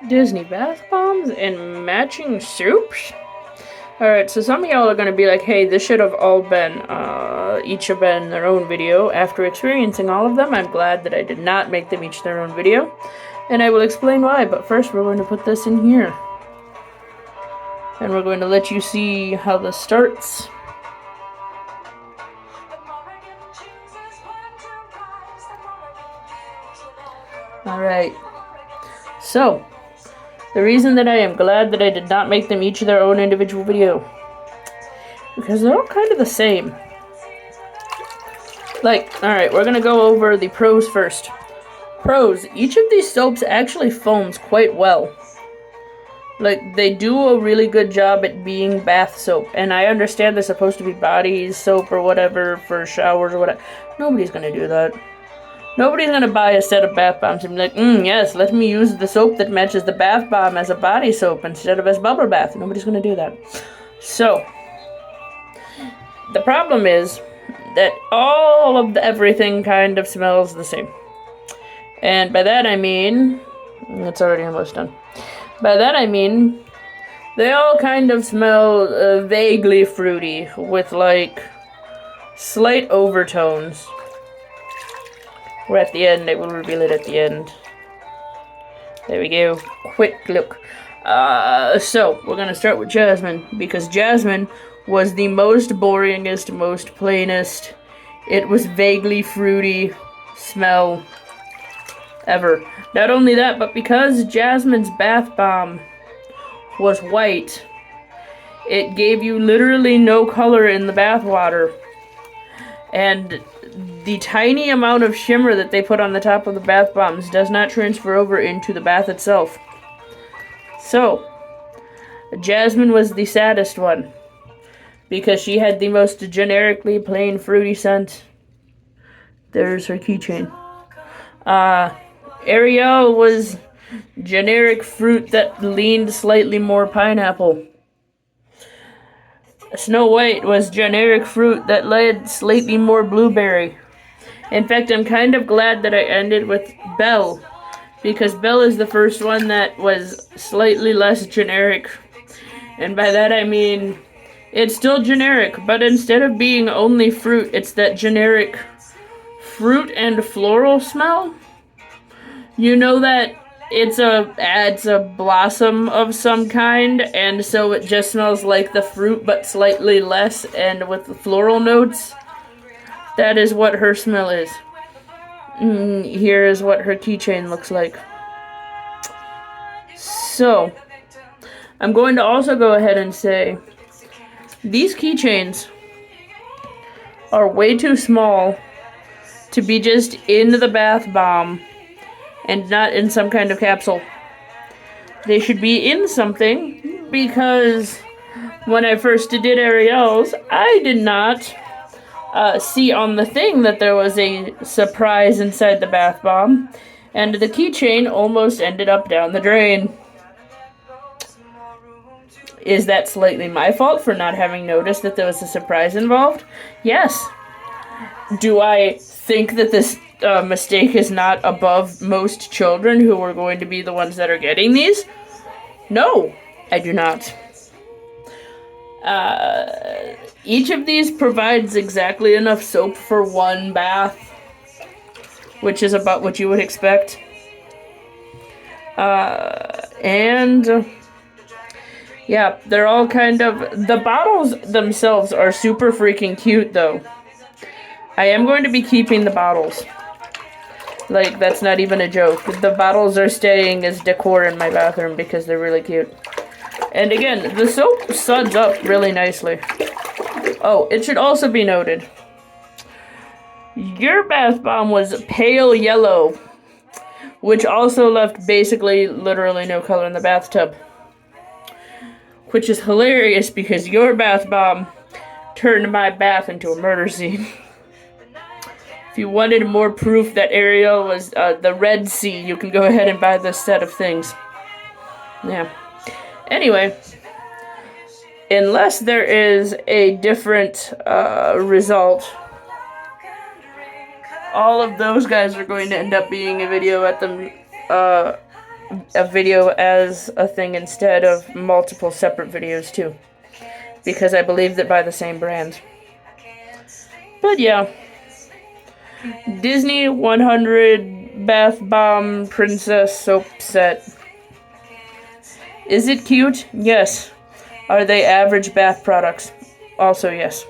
Disney bath bombs and matching soups? Alright, so some of y'all are going to be like, hey, this should have all been, each have been their own video. After experiencing all of them, I'm glad that I did not make them each their own video. And I will explain why, but first we're going to put this in here. And we're going to let you see how this starts. Alright, so, the reason that I am glad that I did not make them each their own individual video, because they're all kind of the same. Like, alright, we're gonna go over the pros first. Pros, each of these soaps actually foams quite well. Like, they do a really good job at being bath soap, and I understand they're supposed to be body soap or whatever for showers or whatever. Nobody's gonna do that. Nobody's gonna buy a set of bath bombs and be like, yes, let me use the soap that matches the bath bomb as a body soap instead of as bubble bath. Nobody's gonna do that. So, the problem is that all of the everything kind of smells the same. And by that I mean, it's already almost done. By that I mean, they all kind of smell vaguely fruity with like slight overtones. We're at the end, I will reveal it at the end. There we go. Quick look. So, we're gonna start with Jasmine, because Jasmine was the most boringest, most plainest. It was vaguely fruity smell ever. Not only that, but because Jasmine's bath bomb was white, it gave you literally no color in the bath water. And the tiny amount of shimmer that they put on the top of the bath bombs does not transfer over into the bath itself. So, Jasmine was the saddest one, because she had the most generically plain fruity scent. There's her keychain. Ariel was generic fruit that leaned slightly more pineapple. Snow White was generic fruit that led slightly more blueberry. In fact, I'm kind of glad that I ended with Belle, because Belle is the first one that was slightly less generic. And by that I mean, it's still generic, but instead of being only fruit, it's that generic fruit and floral smell. You know that it's a blossom of some kind, and so it just smells like the fruit, but slightly less, and with the floral notes. That is what her smell is. Here is what her keychain looks like. So, I'm going to also go ahead and say, these keychains are way too small to be just in the bath bomb and not in some kind of capsule. They should be in something, because when I first did Ariel's, I did not see on the thing that there was a surprise inside the bath bomb, and the keychain almost ended up down the drain. Is that slightly my fault for not having noticed that there was a surprise involved? Yes. Do I think that this mistake is not above most children who are going to be the ones that are getting these? No, I do not. Each of these provides exactly enough soap for one bath, which is about what you would expect. And yeah, they're all kind of, the bottles themselves are super freaking cute though. I am going to be keeping the bottles. Like, that's not even a joke. The bottles are staying as decor in my bathroom because they're really cute. And again, the soap suds up really nicely. Oh, it should also be noted, your bath bomb was pale yellow, which also left basically literally no color in the bathtub. Which is hilarious because your bath bomb turned my bath into a murder scene. If you wanted more proof that Ariel was the Red Sea, you can go ahead and buy this set of things. Yeah. Anyway, unless there is a different result, all of those guys are going to end up being a video at the a video as a thing instead of multiple separate videos too, because I believe that by the same brand. But yeah, Disney 100 Bath Bomb Princess Soap Set. Is it cute? Yes. Are they average bath products? Also yes.